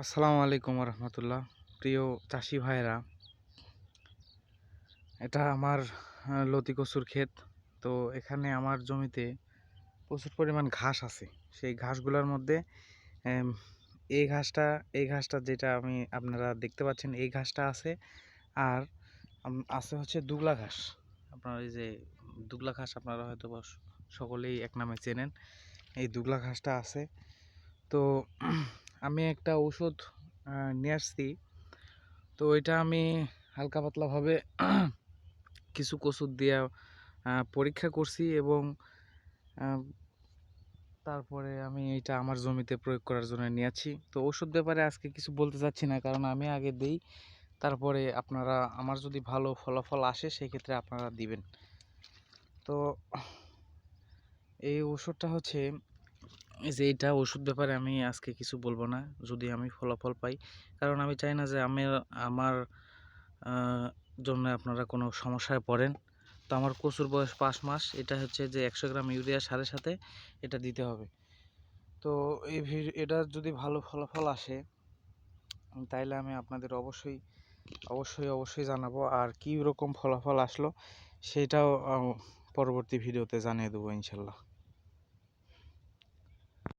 আসসালামু আলাইকুম রহমতুল্লাহ। প্রিয় চাষি ভাইরা, এটা আমার লতি কচুর ক্ষেত। তো এখানে আমার জমিতে প্রচুর পরিমাণ ঘাস আছে। সেই ঘাসগুলোর মধ্যে এম, এই ঘাসটা যেটা আপনারা দেখতে পাচ্ছেন, এই ঘাসটা আছে। আর আছে হচ্ছে দুবলা ঘাস। আপনারা এই যে দুবলা ঘাস আপনারা হয়তো সকলেই এক নামে চেনেন। এই দুবলা ঘাসটা আছে। তো আমি একটা ঔষধ নিয়ে আসছি। তো এটা আমি হালকা পাতলাভাবে কিছু কচুর দিয়ে পরীক্ষা করছি এবং আহ, তারপরে আমি এটা আমার জমিতে প্রয়োগ করার জন্য নিয়েছি। তো ওষুধ ব্যাপারে আজকে কিছু বলতে চাচ্ছি না, কারণ আমি আগে দেই, তারপরে আপনারা আমার যদি ভালো ফলাফল আসে সেক্ষেত্রে আপনারা দিবেন। তো এই ওষুধটা হচ্ছে, এই যে এইটা ওষুধ ব্যাপারে আমি আজকে কিছু বলবো না যদি আমি ফলাফল পাই, কারণ আমি চাই না যে আমার আহ, জন্য আপনারা কোনো সমস্যায় পড়েন। তো আমার কচুর বয়স 5 মাস। এটা হচ্ছে যে 100 গ্রাম ইউরিয়া সারের সাথে এটা দিতে হবে। তো এটা যদি ভালো ফলাফল আসে তাইলে আমি আপনাদের অবশ্যই অবশ্যই অবশ্যই জানাবো। আর কী রকম ফলাফল আসলো সেটাও পরবর্তী ভিডিওতে জানিয়ে দেবো ইনশাল্লাহ।